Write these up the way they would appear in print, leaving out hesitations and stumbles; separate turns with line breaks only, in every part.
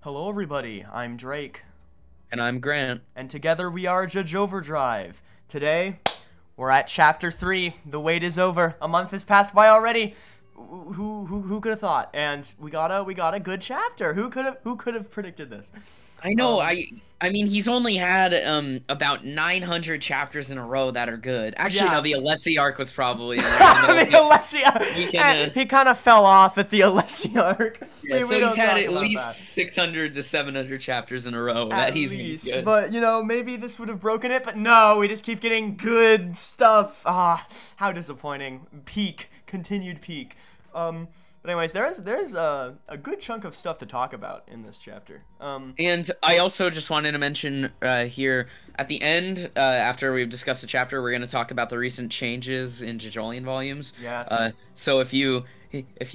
Hello everybody, I'm Drake.
And I'm Grant.
And together we are JOJO Overdrive. Today, we're at Chapter 3. The wait is over. A month has passed by already. Who could have thought? And we got a good chapter. Who could have predicted this?
I know. I mean, he's only had about 900 chapters in a row that are good. Actually,
Yeah.
no, the Alessi arc was probably in there.
The Alessi arc. He kind of fell off at the Alessi arc.
Yeah, so he's had at least 600 to 700 chapters in a row that he's
least,
good.
But you know, maybe this would have broken it. But no, we just keep getting good stuff. Ah, how disappointing. Continued peak. But anyways, there's a good chunk of stuff to talk about in this chapter.
And I also just wanted to mention here at the end, after we've discussed the chapter, we're going to talk about the recent changes in JOJOLian volumes.
Yes.
So if you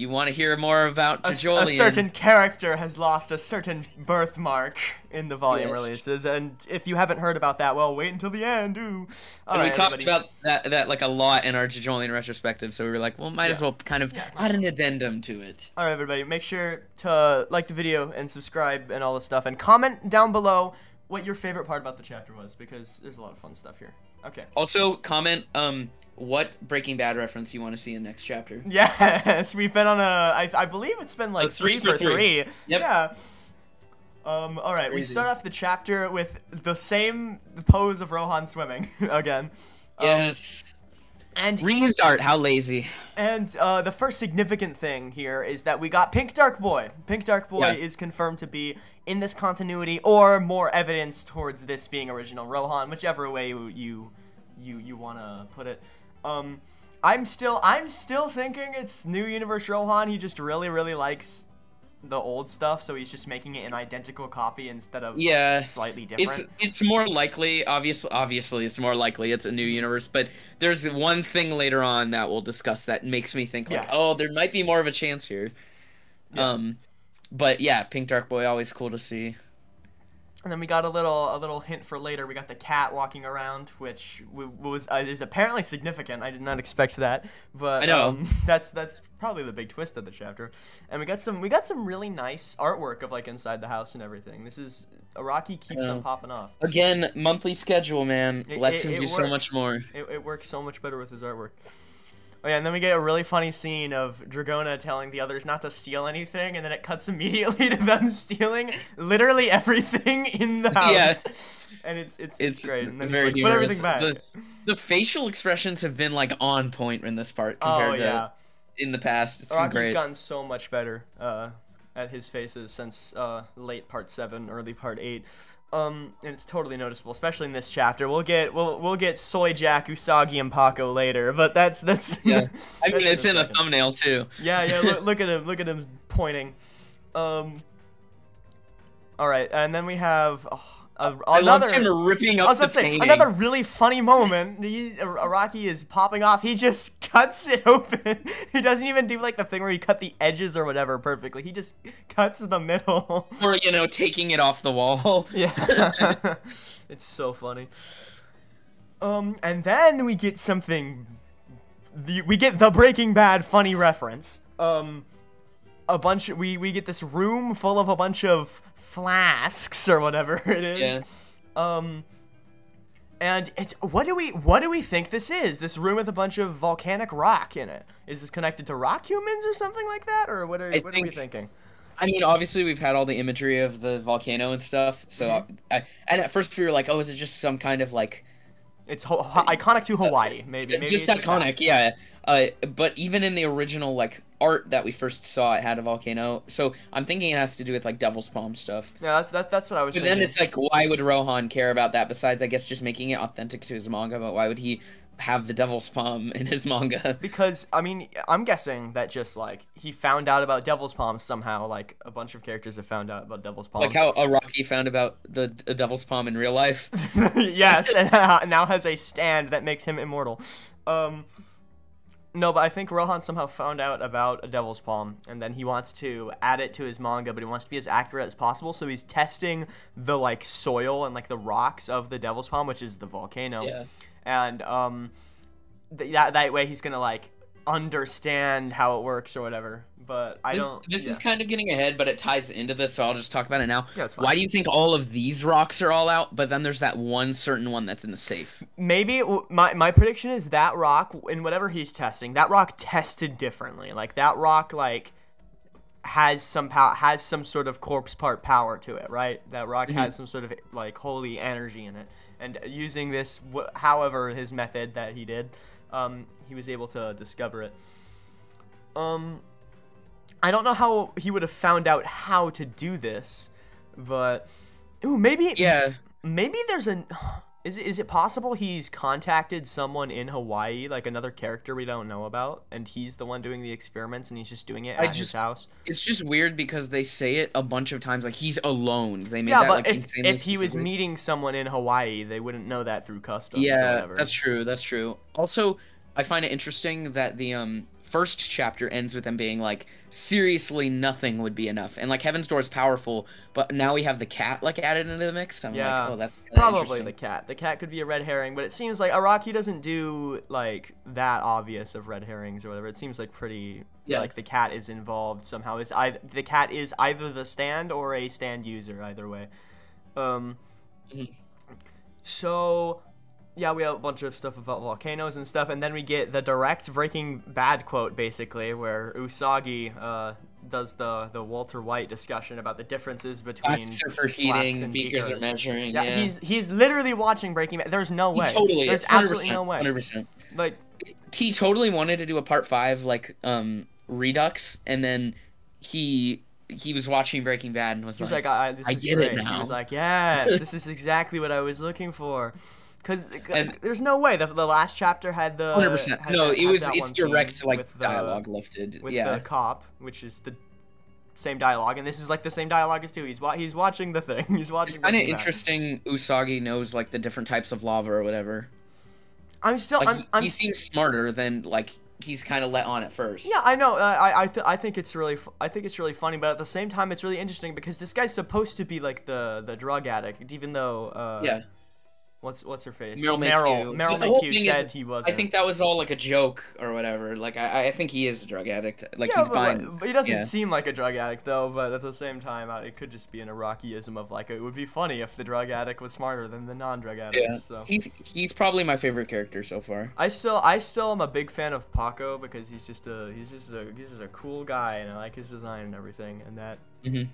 want to hear more about JOJOLian,
a certain character has lost a certain birthmark in the volume
Yes.
releases, and if you haven't heard about that, well, wait until the end. Ooh.
And we talked about that like a lot in our JOJOLian retrospective, so we were like, well, might as well kind of add an addendum to it.
All right, everybody, make sure to like the video and subscribe and all this stuff, and comment down below what your favorite part about the chapter was, because there's a lot of fun stuff here. Okay.
Also, comment what Breaking Bad reference you want to see in next chapter.
Yes, we've been on I believe it's been like 3 for 3.
Yep.
Yeah. All right, we
Crazy.
start off the chapter with the same pose of Rohan swimming again.
Yes.
And
reused art, how lazy.
And the first significant thing here is that we got Pink Dark Boy. Pink Dark Boy is confirmed to be in this continuity, or more evidence towards this being original Rohan, whichever way you want to put it. I'm still thinking it's New Universe Rohan. He just really likes the old stuff, so he's just making it an identical copy instead of slightly different.
It's more likely, obviously it's more likely it's a new universe, but there's one thing later on that we'll discuss that makes me think like, oh, there might be more of a chance here. Yeah. But yeah, Pink Dark Boy, always cool to see.
And then we got a little hint for later. We got the cat walking around, which is apparently significant. I did not expect that, but
I know.
That's probably the big twist of the chapter. And we got some really nice artwork of like inside the house and everything. This is Araki keeps on popping off.
Again, monthly schedule, man. Lets him do so much more.
It works so much better with his artwork. Oh yeah, and then we get a really funny scene of Dragona telling the others not to steal anything, and then it cuts immediately to them stealing literally everything in the house.
Yes.
And it's great. And then
very
he's like, put everything back.
The facial expressions have been like on point in this part compared to in the past. It's been great.
Araki's gotten so much better at his faces since late part 7, early part 8. And it's totally noticeable, especially in this chapter. We'll get Soy Jack, Usagi, and Paco later, but that's
yeah. I mean, it's in the thumbnail too.
Yeah. Look at him pointing. All right, and then we have another.
Him ripping up the painting.
Another really funny moment. Araki is popping off. He just cuts it open. He doesn't even do like the thing where he cut the edges or whatever perfectly. He just cuts the middle.
Or taking it off the wall.
Yeah. It's so funny. And then we get something. We get the Breaking Bad funny reference. We get this room full of a bunch of flasks or whatever it is. Yeah. And it's what do we think this is? This room with a bunch of volcanic rock in it. Is this connected to rock humans or something like that, or what are we thinking?
I mean, obviously we've had all the imagery of the volcano and stuff. So and at first we were like, oh, is it just some kind of like?
It's iconic to Hawaii, maybe.
Just iconic, yeah. But even in the original like art that we first saw, it had a volcano. So I'm thinking it has to do with like Devil's Palm stuff.
Yeah, that's what I was thinking.
But then it's like, why would Rohan care about that? Besides, I guess just making it authentic to his manga. But why would he have the Devil's Palm in his manga?
Because I mean, I'm guessing that just like he found out about Devil's Palm somehow. Like a bunch of characters have found out about Devil's Palm.
Like how Araki found about the Devil's Palm in real life.
Yes, and now has a stand that makes him immortal. No, but I think Rohan somehow found out about a Devil's Palm, and then he wants to add it to his manga, but he wants to be as accurate as possible, so he's testing the, like, soil and, like, the rocks of the Devil's Palm, which is the volcano.
Yeah.
And, that way he's gonna, like, understand how it works or whatever. But I don't.
This is kind of getting ahead, but it ties into this, so I'll just talk about it now.
Yeah, it's fine.
Why do you think all of these rocks are all out, but then there's that one certain one that's in the safe?
Maybe my prediction is that rock, in whatever he's testing, that rock tested differently. Like that rock, like has some sort of corpse part power to it, right? That rock has some sort of like holy energy in it, and using this, however his method that he did, he was able to discover it. I don't know how he would have found out how to do this, but maybe there's an. Is it possible he's contacted someone in Hawaii, like another character we don't know about, and he's the one doing the experiments, and he's just doing it at his house?
It's just weird because they say it a bunch of times, like he's alone. They made
that
but
like if he was meeting someone in Hawaii, they wouldn't know that through customs.
Yeah,
or whatever.
That's true. That's true. Also, I find it interesting that the first chapter ends with them being like, seriously, nothing would be enough, and like Heaven's Door is powerful, but now we have the cat like added into the mix. I'm like, oh, that's
probably the cat. The cat could be a red herring, but it seems like Araki doesn't do like that obvious of red herrings or whatever. It seems like pretty like the cat is involved somehow. The cat is either the stand or a stand user, either way. So. Yeah, we have a bunch of stuff about volcanoes and stuff, and then we get the direct Breaking Bad quote, basically, where Usagi does the Walter White discussion about the differences between
for heating, and beakers are measuring. Yeah,
he's literally watching Breaking Bad. There's no way. There's absolutely no way.
100%.
Like,
T totally wanted to do a part 5 like Redux, and then he was watching Breaking Bad and was like,
this is
get
great.
it now.
He was like, yes, this is exactly what I was looking for. Because there's no way the last chapter had the
100%. No, it's direct like dialogue lifted
with the cop, which is the same dialogue, and this is like the same dialogue as too. He's watching the thing. He's watching.
It's kind of interesting. Usagi knows like the different types of lava or whatever. He seems smarter than like he's kind of let on at first.
Yeah, I know. I think it's really funny, but at the same time, it's really interesting because this guy's supposed to be like the drug addict, even though What's her face? Meryl McHugh said he wasn't.
I think that was all like a joke or whatever. Like I think he is a drug addict. Like he's buying.
But he doesn't seem like a drug addict though. But at the same time, it could just be an Arakiism of like it would be funny if the drug addict was smarter than the non-drug addict.
Yeah.
So
he's probably my favorite character so far.
I still am a big fan of Paco because he's just a cool guy and I like his design and everything, and that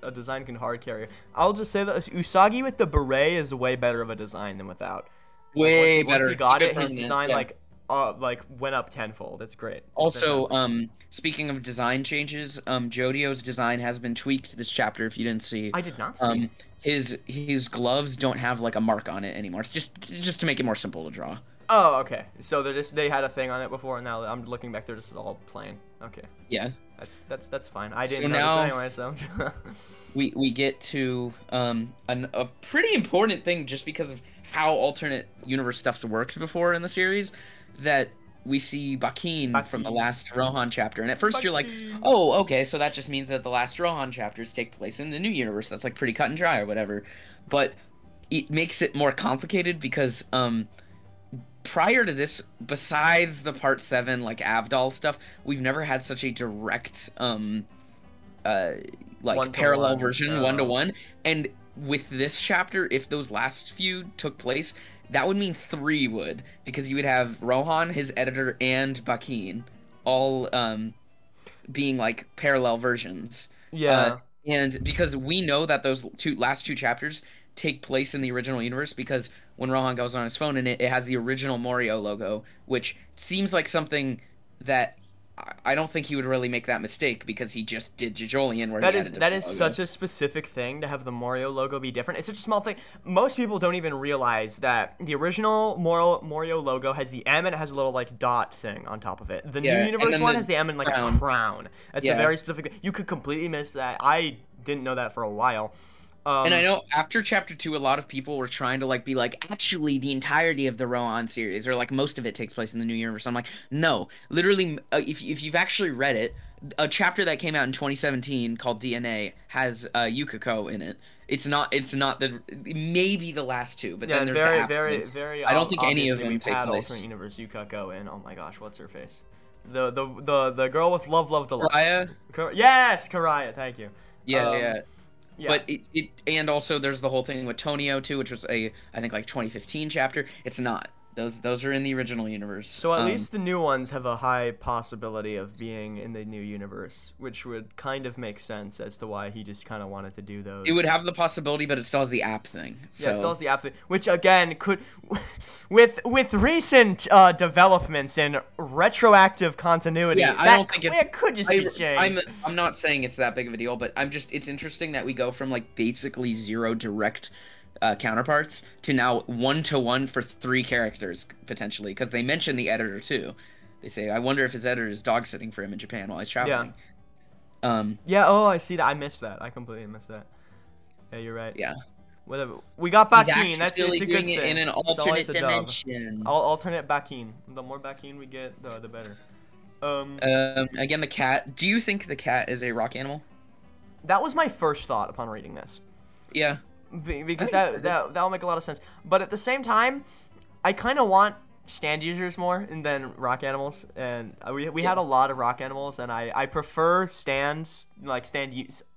a design can hard carry. I'll just say that Usagi with the beret is way better of a design than without.
Way better.
Once he got it, his design like went up tenfold. It's great.
Also, speaking of design changes, Jojo's design has been tweaked this chapter. If you didn't see,
I did not see.
His gloves don't have like a mark on it anymore. It's just to make it more simple to draw.
Oh, okay. So they had a thing on it before, and now I'm looking back. They're just all plain. Okay.
Yeah.
That's fine. I didn't notice anyway. So
we get to a pretty important thing just because of how alternate universe stuff's worked before in the series, that we see Bakin from the last Rohan chapter, and at first you're like, oh, okay, so that just means that the last Rohan chapters take place in the new universe. That's like pretty cut and dry or whatever, but it makes it more complicated because prior to this, besides the part 7 like Avdol stuff, we've never had such a direct like parallel version 1-to-1, and with this chapter, if those last few took place, that would mean 3 would, because you would have Rohan, his editor, and Bakin all being like parallel versions.
Yeah.
And because we know that those last two chapters take place in the original universe, because when Rohan goes on his phone and it has the original Morio logo, which seems like something that I don't think he would really make that mistake, because he just did JOJOLian where
that is such a specific thing to have the Morio logo be different. It's such a small thing. Most people don't even realize that the original Morio logo has the M and it has a little like dot thing on top of it. The new universe one has the M and like a crown. That's a very specific. You could completely miss that. I didn't know that for a while.
And I know after chapter 2, a lot of people were trying to like be like, actually the entirety of the Rohan series, or like most of it, takes place in the new universe. I'm like, no, literally, if you've actually read it, a chapter that came out in 2017 called DNA has Yukiko in it. It's not maybe the last 2, but then there's very.
Very.
I don't think any of them take place.
Alternate universe Yukiko and oh my gosh, what's her face? The girl with Love Deluxe.
Karaya?
Yes, Karaya. Thank you.
Yeah.
Yeah.
But and also there's the whole thing with Tonio too, which was I think like 2015 chapter. It's not. Those are in the original universe.
So at least the new ones have a high possibility of being in the new universe, which would kind of make sense as to why he just kind of wanted to do those.
It would have the possibility, but it still has the app thing. So.
Yeah, it still has the app thing, which again could, with recent developments in retroactive continuity,
I don't think
it could just be changed.
I'm not saying it's that big of a deal, but it's interesting that we go from like basically 0 direct counterparts to now 1-to-1 for 3 characters potentially, because they mention the editor too. They say, I wonder if his editor is dog sitting for him in Japan while he's traveling.
Yeah. Oh, I see that. I missed that. I completely missed that. Yeah, you're right.
Yeah.
Whatever. We got Bakin. It's a good thing.
In an alternate dimension.
Alternate Bakin. The more Bakin we get, the better.
Again, the cat. Do you think the cat is a rock animal?
That was my first thought upon reading this.
Yeah.
Because that'll make a lot of sense. But at the same time, I kind of want stand users more than rock animals, and we had a lot of rock animals, and I prefer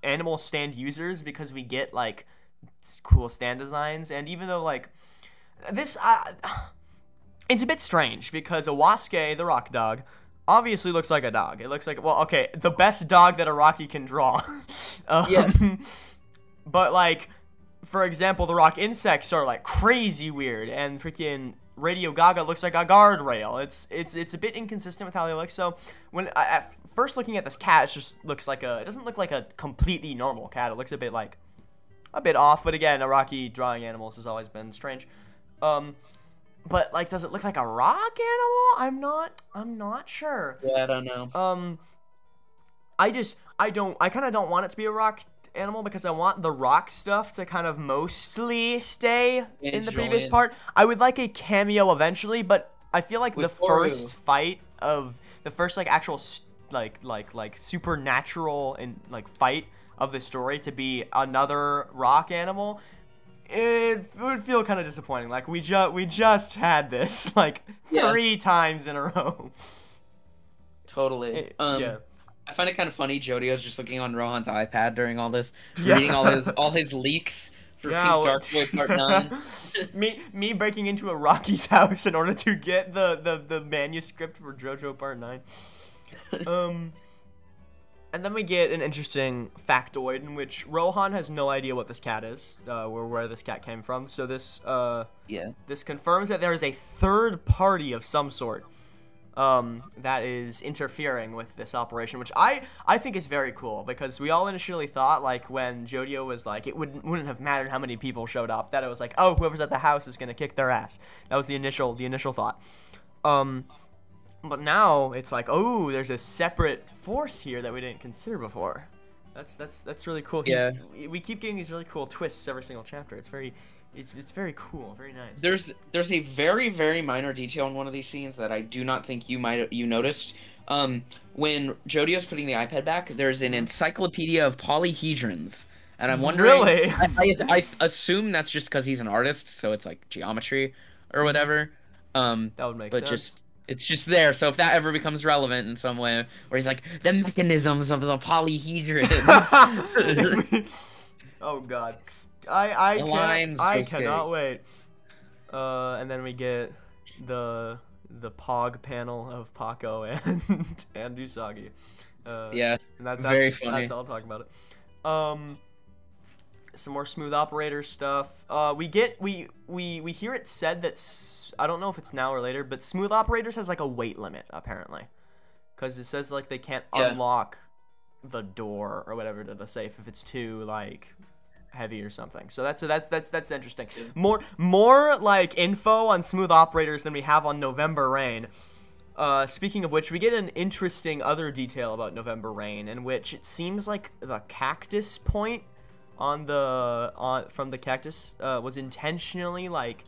animal stand users because we get like cool stand designs. And even though like this, it's a bit strange because Owasuke, the rock dog, obviously looks like a dog. It looks like, well, okay, the best dog that a Rocky can draw. But like, for example, the rock insects are like crazy weird, and freaking Radio Gaga looks like a guardrail. It's a bit inconsistent with how they look. So when at first looking at this cat, it just looks like it doesn't look like a completely normal cat. It looks a bit off. But again, a Rocky drawing animals has always been strange. But like, does it look like a rock animal? I'm not sure.
Yeah, I don't know.
I kind of don't want it to be a rock animal because I want the rock stuff to kind of mostly stay in the previous part. I would like a cameo eventually, but I feel like the first fight of the first like actual like supernatural and like fight of the story to be another rock animal, it would feel kind of disappointing. Like we just had this like 3 times in a row.
Totally.
Yeah.
I find it kind of funny. Jojo's just looking on Rohan's iPad during all this, reading all his leaks for Pink Dark Boy Part 9.
me breaking into a Rocky's house in order to get the manuscript for JoJo Part 9. And then we get an interesting factoid in which Rohan has no idea what this cat is, or where this cat came from. So this this confirms that there is a third party of some sort that is interfering with this operation, which I think is very cool, because we all initially thought, like, when Jojo was like, it wouldn't have mattered how many people showed up, that it was like, oh, whoever's at the house is gonna kick their ass. That was the initial thought. But now it's like, oh, there's a separate force here that we didn't consider before. That's really cool.
Yeah.
We keep getting these really cool twists every single chapter. It's very cool, very nice.
There's a very, very minor detail in one of these scenes that I do not think you noticed. When Jojo's putting the iPad back, there's an encyclopedia of polyhedrons, and I'm wondering.
Really?
I assume that's just because he's an artist, so it's like geometry or whatever.
That would make sense.
It's just there, so if that ever becomes relevant in some way, where he's like, the mechanisms of the polyhedrons.
Oh God. I cannot wait. And then we get the Pog panel of Paco and Usagi.
Yeah,
and that's
very funny.
That's all I'm talking about it. Some more smooth operator stuff. We hear it said that I don't know if it's now or later, but smooth operators has like a weight limit apparently, because it says like they can't unlock the door or whatever to the safe if it's too like heavy or something. So that's interesting. More like info on smooth operators than we have on November Rain. Speaking of which, we get an interesting other detail about November Rain, in which it seems like the cactus point from the cactus was intentionally like,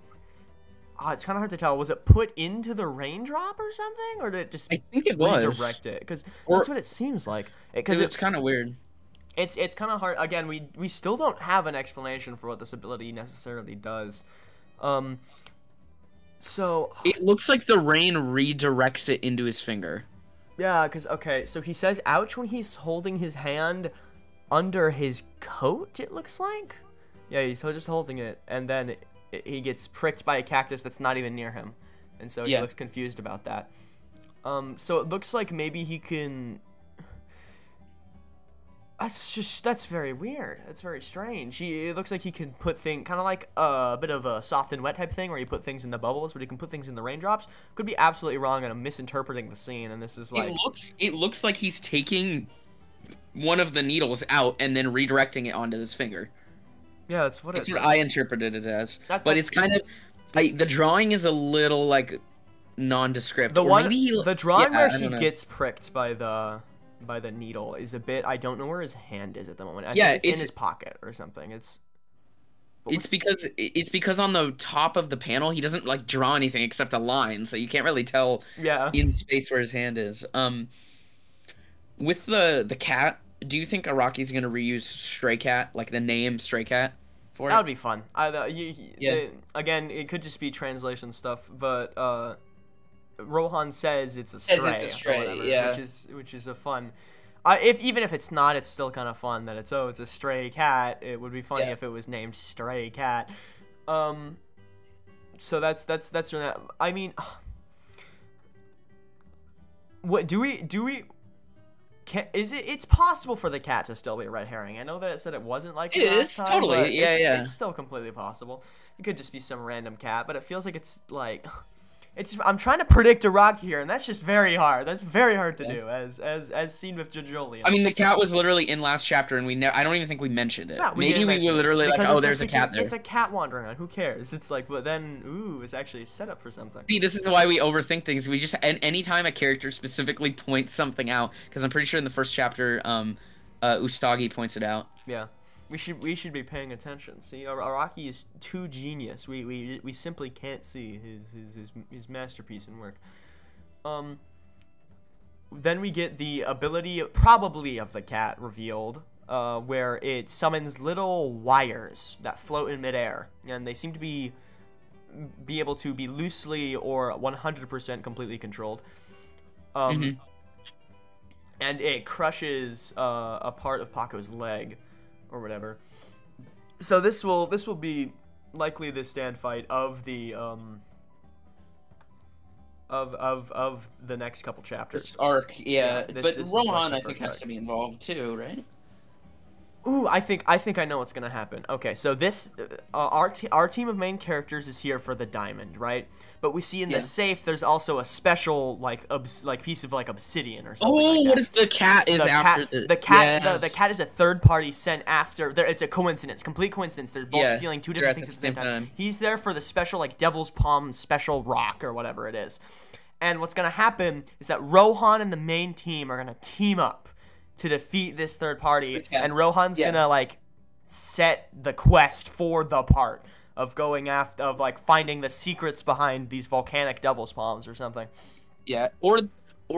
it's kind of hard to tell. Was it put into the raindrop or something, or did it just
I think it was
redirect it? Because that's what it seems like. Because
it's kind of weird.
It's kind of hard. Again, we still don't have an explanation for what this ability necessarily does.
So it looks like the rain redirects it into his finger.
Yeah, because, okay, so he says ouch when he's holding his hand under his coat, it looks like? Yeah, he's just holding it, and then he gets pricked by a cactus that's not even near him. And so he looks confused about that. So it looks like maybe he can... That's very weird. That's very strange. It looks like he can put things, kind of like a bit of a soft and wet type thing, where you put things in the bubbles, but he can put things in the raindrops. Could be absolutely wrong, and I'm misinterpreting the scene, and this is like...
It looks like he's taking one of the needles out and then redirecting it onto his finger.
Yeah, that's what
I interpreted it as. But it's kind of... the drawing is a little, like, nondescript.
The drawing where he gets pricked by the needle is a bit... I don't know where his hand is at the moment. I think it's in his pocket or something. It's because on the top of the panel he doesn't like draw anything except a line, so you can't really tell in space where his hand is. With the cat, do you think Araki's gonna reuse Stray Cat, like the name Stray Cat, for it? That would be fun. Again, it could just be translation stuff, but Rohan says it's a stray, or whatever, which is a fun. Even if it's not, it's still kind of fun that it's a stray cat. It would be funny if it was named Stray Cat. So that's I mean, what do we? It's possible for the cat to still be a red herring. I know that it said it wasn't like
it is
time,
totally,
it's still completely possible. It could just be some random cat, but it feels like it's like. I'm trying to predict Araki here, and that's just very hard. That's very hard to do, as seen with JOJOLands.
I mean, the cat was literally in last chapter, and I don't even think we mentioned it. Maybe we were literally like, oh, there's a cat there.
It's a cat wandering around. Who cares? It's like, but then, ooh, it's actually a setup for something.
See, this is why we overthink things. We just, anytime a character specifically points something out, because I'm pretty sure in the first chapter, Usagi points it out.
Yeah. We should be paying attention. See, Araki is too genius. We simply can't see his masterpiece and work. Then we get the ability, probably of the cat, revealed, where it summons little wires that float in midair, and they seem to be able to be loosely or 100% completely controlled. And it crushes a part of Paco's leg. Or whatever. So this will be likely the stand fight of the of the next couple chapters.
This arc, but Rohan I think has to be involved too, right?
Ooh, I think I know what's gonna happen. Okay, so this our team of main characters is here for the diamond, right? But we see in the safe there's also a special like piece of like obsidian or something.
Oh,
like that.
What if the cat is after
the cat? Yes. The cat is a third party sent after. It's a coincidence, complete coincidence. They're both stealing two different things at the same time. He's there for the special like Devil's Palm special rock or whatever it is. And what's gonna happen is that Rohan and the main team are gonna team up to defeat this third party, and Rohan's gonna like set the quest for the part of going after, of like finding the secrets behind these volcanic devil's palms or something.
Yeah, or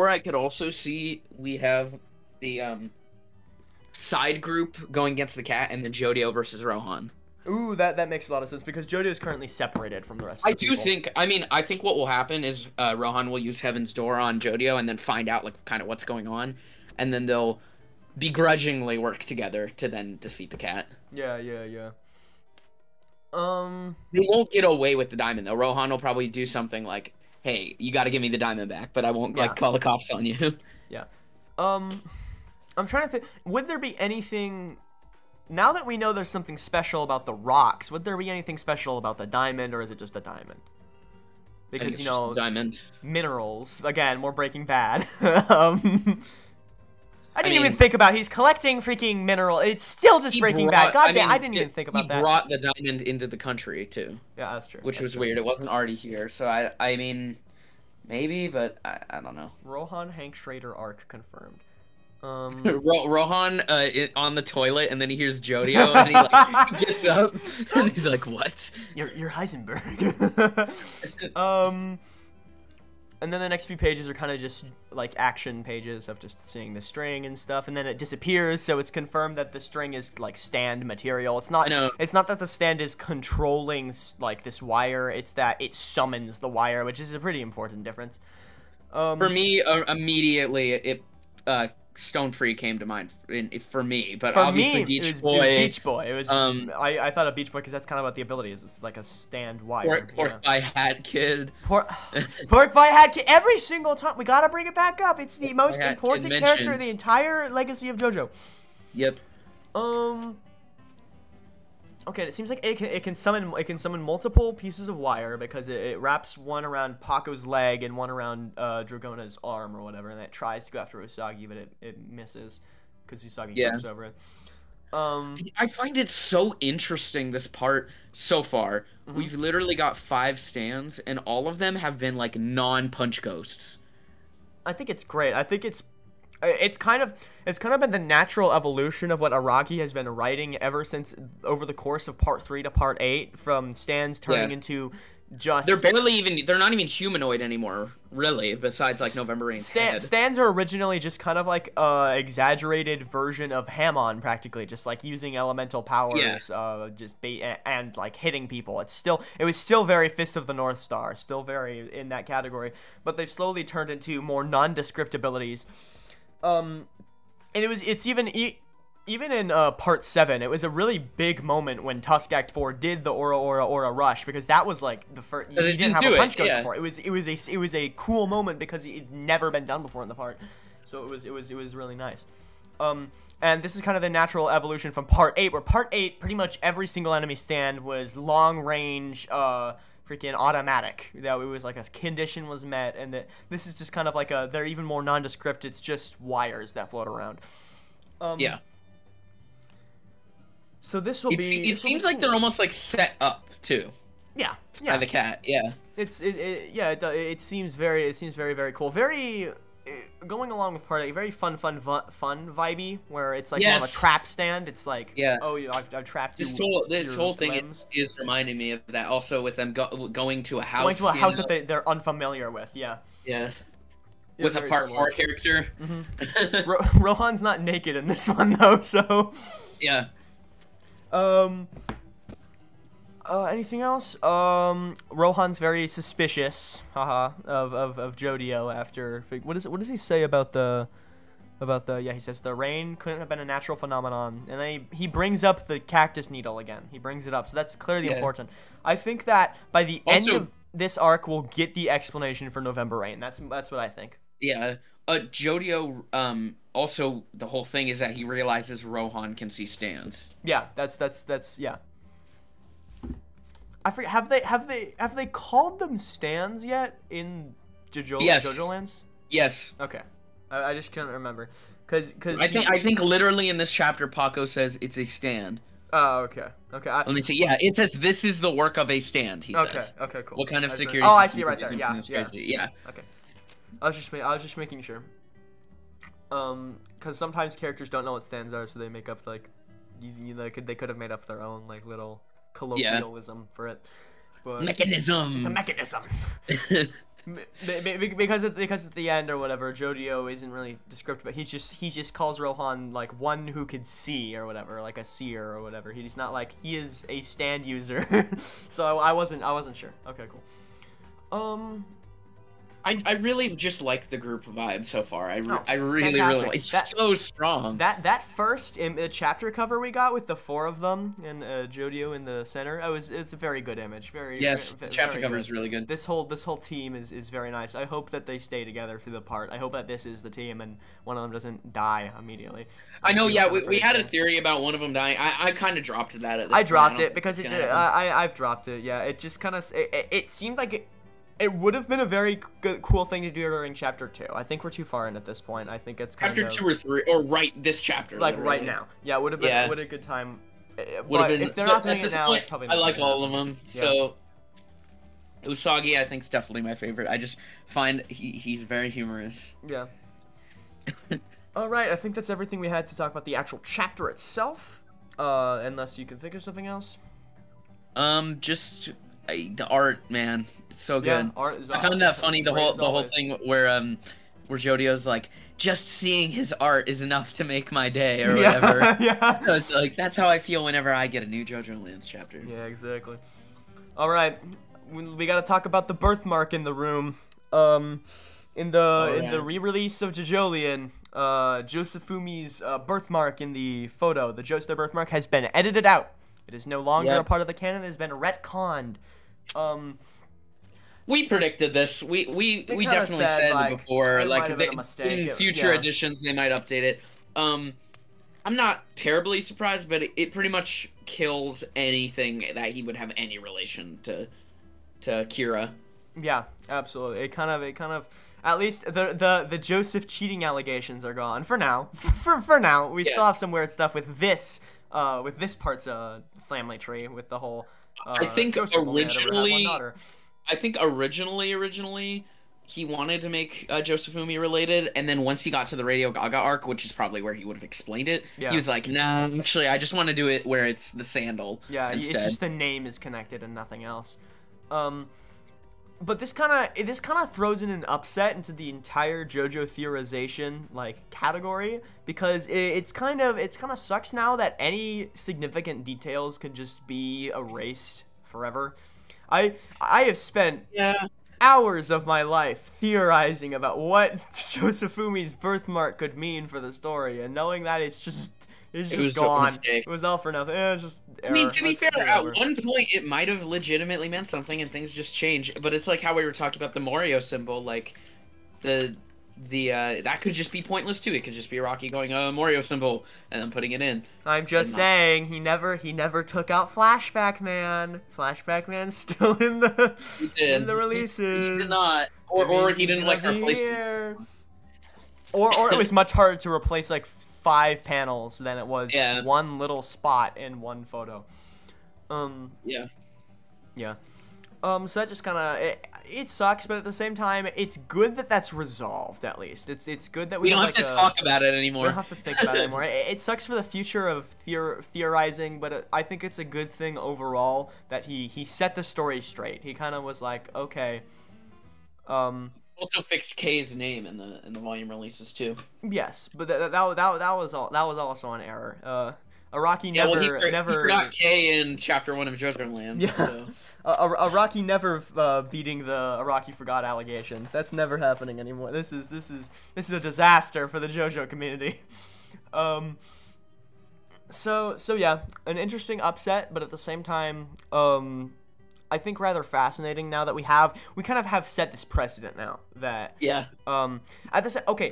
I could also see we have the side group going against the cat, and then Jojo versus Rohan.
Ooh, that makes a lot of sense because Jojo is currently separated from the rest of the people.
I think what will happen is Rohan will use Heaven's Door on Jojo and then find out like kind of what's going on, and then they'll begrudgingly work together to then defeat the cat.
Yeah.
They won't get away with the diamond though. Rohan will probably do something like, "Hey, you got to give me the diamond back, but I won't like call the cops on you."
Yeah. I'm trying to think. Would there be anything now that we know there's something special about the rocks? Would there be anything special about the diamond, or is it just a diamond? Because
diamond
minerals again, more Breaking Bad. I didn't even think about he's collecting freaking mineral. It's still just Breaking Bad. God damn, I didn't even think about that.
He brought the diamond into the country too.
Yeah, that's true.
Which was weird. It wasn't already here. So I mean, maybe, but I don't know.
Rohan Hank Schrader arc confirmed.
Rohan on the toilet, and then he hears Jojo, and he like gets up, and he's like, "What?
You're Heisenberg." And then the next few pages are kind of just like action pages of just seeing the string and stuff, and then it disappears. So it's confirmed that the string is like stand material. It's not. It's not that the stand is controlling like this wire. It's that it summons the wire, which is a pretty important difference.
For me, immediately it Stone Free came to mind for me, but
For
obviously
me,
Beach Boy.
it was Beach Boy. It was I thought of Beach Boy because that's kind of what the ability is. It's like a stand wire.
Pork by Hat Kid.
Pork by Hat Kid. Every single time we gotta bring it back up. It's the most important character in the entire legacy of JoJo.
Yep.
Okay, it seems like it can summon multiple pieces of wire because it wraps one around Paco's leg and one around Dragona's arm or whatever, and it tries to go after Usagi, but it misses because Usagi jumps over it.
I find it so interesting, this part so far. We've literally got 5 stands, and all of them have been like non-punch ghosts.
I think it's great. I think it's kind of been the natural evolution of what Araki has been writing ever since over the course of part 3 to part 8, from stands turning into just
they're not even humanoid anymore, really, besides like November Rain's
stands are originally just kind of like exaggerated version of Hamon, practically just like using elemental powers, just bait and like hitting people. It was still very Fist of the North Star, still very in that category, but they've slowly turned into more nondescript abilities. And it's even in part 7, it was a really big moment when Tusk Act 4 did the Aura Rush, because that was like the first. You didn't have a punch ghost before. It was a cool moment because it had never been done before in the part, so it was really nice. And this is kind of the natural evolution from part 8, where part 8 pretty much every single enemy stand was long range, freaking automatic. That it was like a condition was met, and that this is just kind of like they're even more nondescript. It's just wires that float around. So this will be.
It seems like they're almost like set up too.
Yeah.
By the cat. Yeah.
It seems very cool. Very going along with part 8. Very fun vibey, where it's like more of a trap stand. It's like I've trapped you.
This whole thing is reminding me of that. Also with them going to a house.
Going to a house that they're unfamiliar with. Yeah.
Yeah. With a part 4 character.
Rohan's not naked in this one though, so.
Yeah.
Anything else? Rohan's very suspicious, of Jodio after. What does he say about the? He says the rain couldn't have been a natural phenomenon, and then he brings up the cactus needle again. He brings it up, so that's clearly important. I think that by the end of this arc, we'll get the explanation for November Rain. That's what I think.
Yeah. Jodio, also the whole thing is that he realizes Rohan can see stands.
Yeah, that's yeah. I forget, have they called them stands yet in JoJoLands?
Yes.
Okay. I just couldn't remember. Cause
I think literally in this chapter Paco says it's a stand.
Oh, okay. Okay.
Let me see. Yeah, it says this is the work of a stand, he says.
Okay, cool.
What kind of security?
Oh, I see it right there. Yeah.
Okay.
I was just making sure. Because sometimes characters don't know what stands are, so they make up like, they could have made up their own like little colloquialism for it. But
mechanism.
The mechanism. because at the end or whatever, Jodio isn't really descriptive, but he just calls Rohan like one who could see or whatever, like a seer or whatever. He's not like he is a stand user. So I wasn't sure. Okay, cool.
I really just like the group vibe so far. I really like. It's so strong.
That first chapter cover we got with the 4 of them and Jodio in the center, it's a very good image.
The chapter cover is really good.
This whole team is very nice. I hope that they stay together through the part. I hope that this is the team and one of them doesn't die immediately.
I know. Yeah, we had a theory about one of them dying. I kind of dropped that at this point.
I dropped it because I've dropped it. Yeah, it just kind of it seemed like it would have been a very cool thing to do during chapter 2. I think we're too far in at this point. I think it's kind
chapter 2 or 3, or this chapter.
Like right now. Yeah, it would have been a good time.
But
if they're not doing it now, it's probably not.
I like all of them. Yeah. So Usagi, I think, is definitely my favorite. I just find he's very humorous.
Yeah. All right, I think that's everything we had to talk about the actual chapter itself. Unless you can think of something else.
Just the art, man. It's so good.
Yeah, art is
I found that funny. The whole thing where Jodio's like, just seeing his art is enough to make my day, or whatever.
Yeah.
So it's like, that's how I feel whenever I get a new JoJoLands chapter.
Yeah, exactly. All right, we got to talk about the birthmark in the room. In the re-release of JOJOLian, Josefumi's birthmark in the photo, the Joestar birthmark, has been edited out. It is no longer a part of the canon. It has been retconned.
We predicted this. We definitely said like, before, like in future editions they might update it. I'm not terribly surprised, but it pretty much kills anything that he would have any relation to Kira.
Yeah, absolutely. It kind of at least the Joseph cheating allegations are gone for now. For now, we still have some weird stuff with this part's family tree with the whole.
I think originally he wanted to make Josefumi related, and then once he got to the Radio Gaga arc, which is probably where he would have explained it, he was like, "Nah, actually, I just want to do it where it's the sandal."
Yeah,
instead.
It's just the name is connected and nothing else. But this kind of throws in an upset into the entire JoJo theorization like category, because it's kind of sucks now that any significant details could just be erased forever. I have spent hours of my life theorizing about what Josefumi's birthmark could mean for the story, and knowing that it's just gone. It was all for nothing. It was just error.
I mean, to be fair, at one point it might have legitimately meant something, and things just change. But it's like how we were talking about the Morio symbol, like that could just be pointless too. It could just be Rocky going Morio symbol and then putting it in.
I'm just saying he never took out Flashback Man. Flashback Man's still in the releases.
He did not, or he didn't like replace it.
Or it was much harder to replace like 5 panels than it was one little spot in one photo. Yeah. So that just kind of it sucks, but at the same time, it's good that that's resolved. At least it's good that we
don't have to talk about it anymore.
We don't have to think about it anymore. It sucks for the future of theorizing, but I think it's a good thing overall that he set the story straight. He kind of was like, okay.
Also fixed K's name in the volume releases too.
Yes, but that was also an error. Araki never
forgot K in chapter 1 of JOJOLands.
Yeah,
so.
Araki never beating the Araki forgot allegations. That's never happening anymore. This is a disaster for the JoJo community. So yeah, an interesting upset, but at the same time, I think rather fascinating now that we kind of have set this precedent now that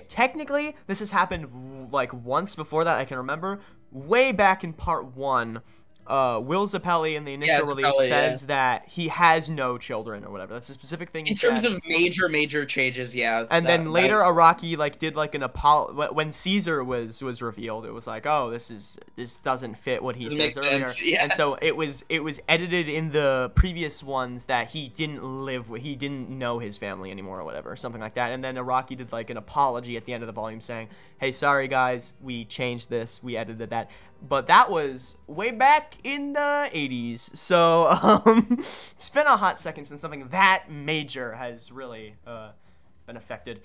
technically this has happened like once before that I can remember, way back in part 1. Will Zappelli in the initial release says that he has no children or whatever. That's a specific thing he said.
In terms of major changes,
And then later Araki like did like an when Caesar was revealed. It was like, oh, this doesn't fit what he says earlier. And so it was edited in the previous ones that he didn't know his family anymore or whatever, something like that. And then Araki did like an apology at the end of the volume saying, hey, sorry guys, we changed this, we edited that. But that was way back in the 80s, so it's been a hot second since something that major has really been affected.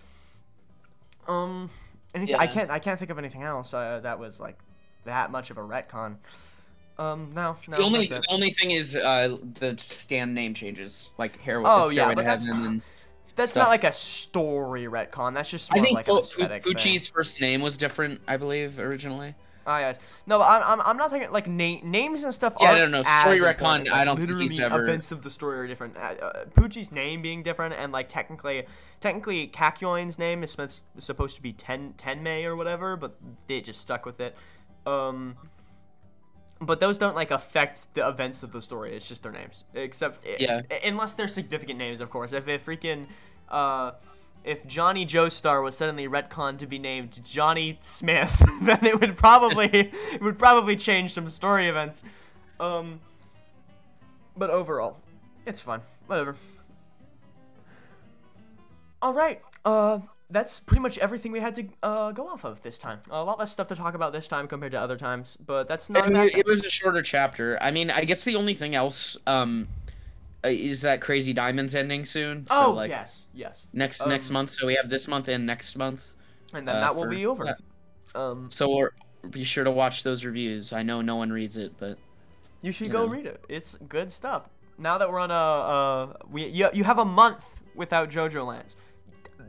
I can't think of anything else that was like that much of a retcon. No.
The only thing is the stand name changes, like hair. But
that's not like a story retcon. That's just more like an aesthetic thing.
Pucci's first name was different, I believe, originally.
Ah, yes. No, but I'm not talking like names and stuff.
Yeah, no. Story retcon. Like, I don't think he's ever.
Events of the story are different. Pucci's name being different, and like technically, Kakyoin's name is supposed to be Tenmei or whatever, but they just stuck with it. But those don't like affect the events of the story. It's just their names, except unless they're significant names, of course. If Johnny Joestar was suddenly retconned to be named Johnny Smith, then it would probably change some story events. But overall, it's fun. Whatever. All right. That's pretty much everything we had to go off of this time. A lot less stuff to talk about this time compared to other times, but that's not a bad thing.
It was a shorter chapter. I mean, I guess the only thing else is that Crazy Diamonds ending soon. So,
yes.
Next month. So we have this month and next month.
And then that will be over.
So be sure to watch those reviews. I know no one reads it, but
you should go read it. It's good stuff. Now that we're on you have a month without JoJoLands.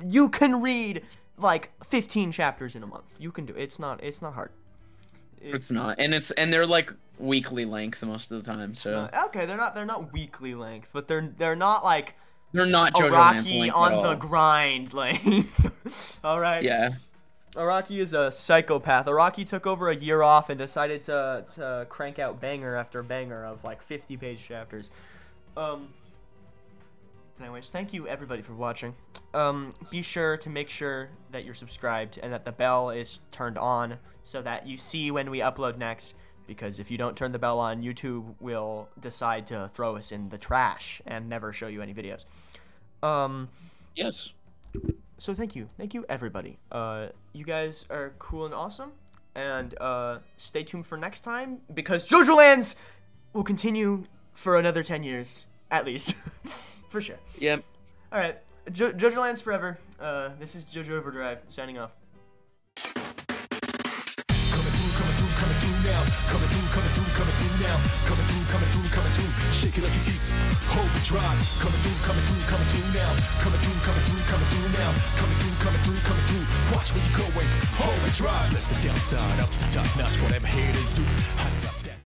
you can read like 15 chapters in a month. You can do it. It's not hard.
It's not, and they're like weekly length most of the time. So
okay, they're not weekly length, but they're not like
they're not JOJOLands length
on
at all.
the grind length. All right.
Yeah.
Araki is a psychopath. Araki took over a year off and decided to crank out banger after banger of like 50-page chapters. Anyways, thank you everybody for watching. Be sure to make sure that you're subscribed and that the bell is turned on so that you see when we upload next, because if you don't turn the bell on, YouTube will decide to throw us in the trash and never show you any videos.
Yes.
So thank you everybody. You guys are cool and awesome, and stay tuned for next time, because JOJOLands will continue for another 10 years at least. For sure.
Yep.
All right, JOJOLands forever. This is Jojo Overdrive signing off.
Coming through, shake it like it's heat. Overdrive, coming through now. Coming through. Watch where you're going. Overdrive, left the downside, up the top notch. Whatever haters do, hot top.